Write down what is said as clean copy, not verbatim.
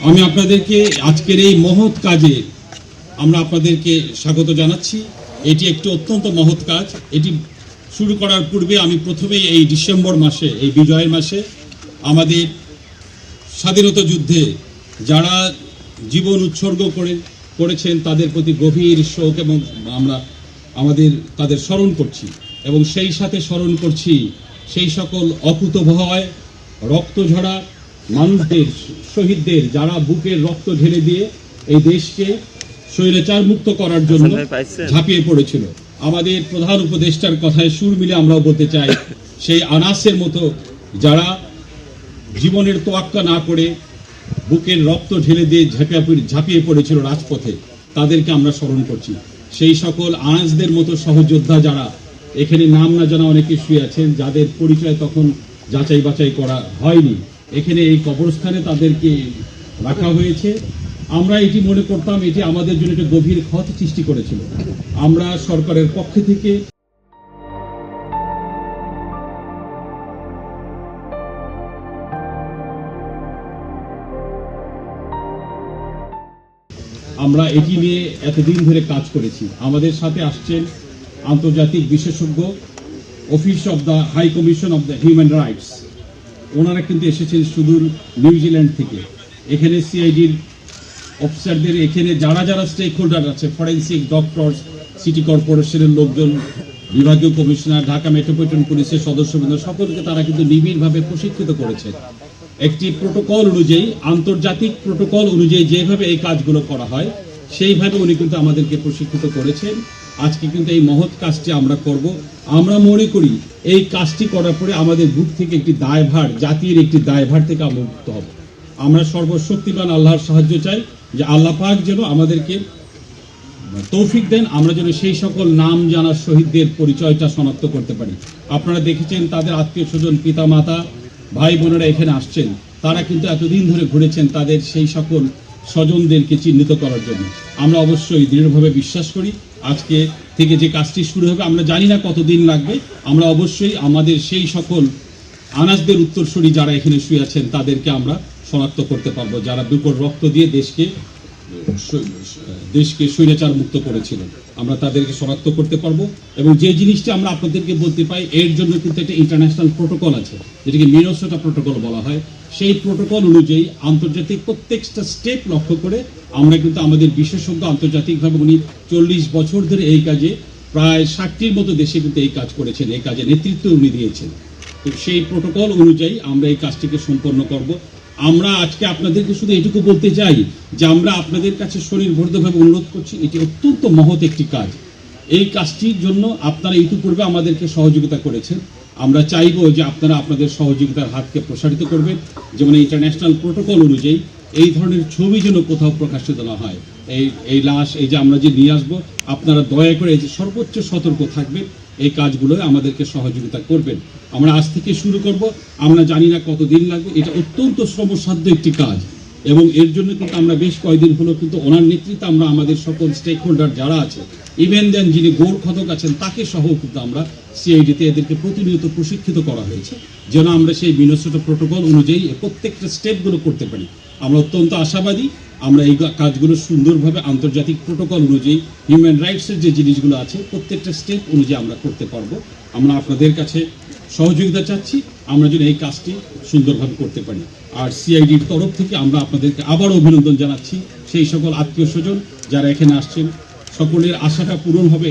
আমি আপনাদেরকে আজকের এই মহৎ কাজে আমরা আপনাদেরকে স্বাগত জানাচ্ছি। এটি একটি অত্যন্ত মহৎ কাজ। এটি শুরু করার পূর্বে আমি প্রথমেই এই ডিসেম্বর মাসে, এই বিজয়ের মাসে আমাদের স্বাধীনতা যুদ্ধে যারা জীবন উৎসর্গ করেছেন তাদের প্রতি গভীর শোক এবং আমরা তাদের স্মরণ করছি এবং সেই সাথে স্মরণ করছি সেই সকল অকুতভয় রক্তঝরা মানুষদের, শহীদদের, যারা বুকের রক্ত ঢেলে দিয়ে এই দেশকে স্বৈরাচার মুক্ত করার জন্য ঝাঁপিয়ে পড়েছিল। আমাদের প্রধান উপদেষ্টার কথায় সুর মিলে আমরাও বলতে চাই, সেই আনাসের মতো যারা জীবনের তোয়াক্কা না করে বুকের রক্ত ঢেলে দিয়ে ঝাঁপিয়ে পড়েছিল রাজপথে, তাদেরকে আমরা স্মরণ করছি। সেই সকল আনাসদের মতো সহযোদ্ধা যারা এখানে নাম না জানা অনেকে শুয়ে আছেন, যাদের পরিচয় তখন যাচাই বাছাই করা হয়নি, এখানে এই কবরস্থানে তাদেরকে রাখা হয়েছে। আমরা এটি মনে করতাম এটি আমাদের জন্য একটা গভীর ক্ষত সৃষ্টি করেছিল। আমরা সরকারের পক্ষ থেকে আমরা এটি নিয়ে এতদিন ধরে কাজ করেছি। আমাদের সাথে আসছেন আন্তর্জাতিক বিশেষজ্ঞ, office of the high commission of the human rights, ওনারা কিন্তু এসেছেন সুদূর নিউজিল্যান্ড থেকে। এখানে সিআইডির অফিসারদের, এখানে যারা যারা স্টেক হোল্ডার আছে, ফরেন্সিক ডক্টরস, সিটি কর্পোরেশনের লোকজন, বিভাগীয় কমিশনার, ঢাকা মেট্রোপলিটন পুলিশের সদস্যবৃন্দ, সকলকে তারা কিন্তু নিবিড়ভাবে প্রশিক্ষিত করেছে। একটি প্রোটোকল অনুযায়ী, আন্তর্জাতিক প্রোটোকল অনুযায়ী যেভাবে এই কাজগুলো করা হয় সেইভাবে উনি কিন্তু আমাদেরকে প্রশিক্ষিত করেছেন। আজকে কিন্তু এই মহৎ কাজটি আমরা করব। আমরা মনে করি এই কাজটি করার পরে আমাদের বুক থেকে একটি দায়ভার, জাতির একটি দায়ভার থেকে আমরা মুক্ত হব। আমরা সর্বশক্তিমান আল্লাহর সাহায্য চাই যে আল্লাহ পাক যেন আমাদেরকে তৌফিক দেন, আমরা যেন সেই সকল নাম জানা শহীদদের পরিচয়টা শনাক্ত করতে পারি। আপনারা দেখেছেন তাদের আত্মীয় স্বজন, পিতা মাতা, ভাই বোনেরা এখানে আসছেন, তারা কিন্তু এতদিন ধরে ঘুরেছেন তাদের সেই সকল স্বজনদেরকে চিহ্নিত করার জন্য। আমরা অবশ্যই দৃঢ়ভাবে বিশ্বাস করি আজকে থেকে যে কাজটি শুরু হবে, আমরা জানি না কতদিন লাগবে, আমরা অবশ্যই আমাদের সেই সকল আনাসদের উত্তরসূরি যারা এখানে শুয়ে আছেন তাদেরকে আমরা শনাক্ত করতে পারবো, যারা বুকের রক্ত দিয়ে দেশকে স্বৈরাচার মুক্ত করেছিলেন। আমরা তাদেরকে শনাক্ত করতে পারবো। এবং যে জিনিসটা আমরা আপনাদেরকে বলতে পাই, এর জন্য কিন্তু একটা ইন্টারন্যাশনাল প্রোটোকল আছে, যেটাকে মিনেসোটা প্রোটোকল বলা হয়। সেই প্রোটোকল অনুযায়ী আন্তর্জাতিক প্রত্যেকটা স্টেপ লক্ষ্য করে আমরা কিন্তু আমাদের বিশেষজ্ঞ আন্তর্জাতিকভাবে, উনি 40 বছর ধরে এই কাজে প্রায় 60টির মতো দেশে কিন্তু এই কাজ করেছেন, এই কাজে নেতৃত্ব উনি দিয়েছেন। তো সেই প্রোটোকল অনুযায়ী আমরা এই কাজটিকে সম্পন্ন করব। আমরা আজকে আপনাদেরকে শুধু এটুকু বলতে চাই যে আমরা আপনাদের কাছে স্বনির্ভরভাবে অনুরোধ করছি, এটি অত্যন্ত মহৎ একটি কাজ। এই কাজটির জন্য আপনারা ইতিপূর্বে আমাদেরকে সহযোগিতা করেছেন। আমরা চাইব যে আপনারা আপনাদের সহযোগিতার হাতকে প্রসারিত করবেন, যেমন ইন্টারন্যাশনাল প্রোটোকল অনুযায়ী এই ধরনের ছবি যেন কোথাও প্রকাশিত না হয়। এই লাশ, এই যে আমরা যে নিয়ে আসবো, আপনারা দয়া করে এই যে সর্বোচ্চ সতর্ক থাকবেন, এই কাজগুলোয় আমাদেরকে সহযোগিতা করবেন। আমরা আজ থেকে শুরু করব, আমরা জানি না কতদিন লাগবে। এটা অত্যন্ত শ্রমসাধ্য একটি কাজ এবং এর জন্য কিন্তু আমরা বেশ কয়েকদিন হলো কিন্তু ওনার নেতৃত্বে আমরা আমাদের সকল স্টেক হোল্ডার যারা আছে, ইভেন দেন যিনি গৌর খদক আছেন তাকে সহ কিন্তু আমরা সিআইডিতে এদেরকে প্রতিনিয়ত প্রশিক্ষিত করা হয়েছে, যেন আমরা সেই মিনেসোটা প্রোটোকল অনুযায়ী প্রত্যেকটা স্টেপগুলো করতে পারি। আমরা অত্যন্ত আশাবাদী আমরা এই কাজগুলো সুন্দরভাবে আন্তর্জাতিক প্রোটোকল অনুযায়ী, হিউম্যান রাইটসের যে জিনিসগুলো আছে প্রত্যেকটা স্টেপ অনুযায়ী আমরা করতে পারবো। আমরা আপনাদের কাছে সহযোগিতা চাচ্ছি, আমরা যেন এই কাজটি সুন্দরভাবে করতে পারি। আর সিআইডির তরফ থেকে আমরা আপনাদেরকে আবারও অভিনন্দন জানাচ্ছি। সেই সকল আত্মীয় স্বজন যারা এখানে আসছেন, সকলের আশাটা পূরণ হবে।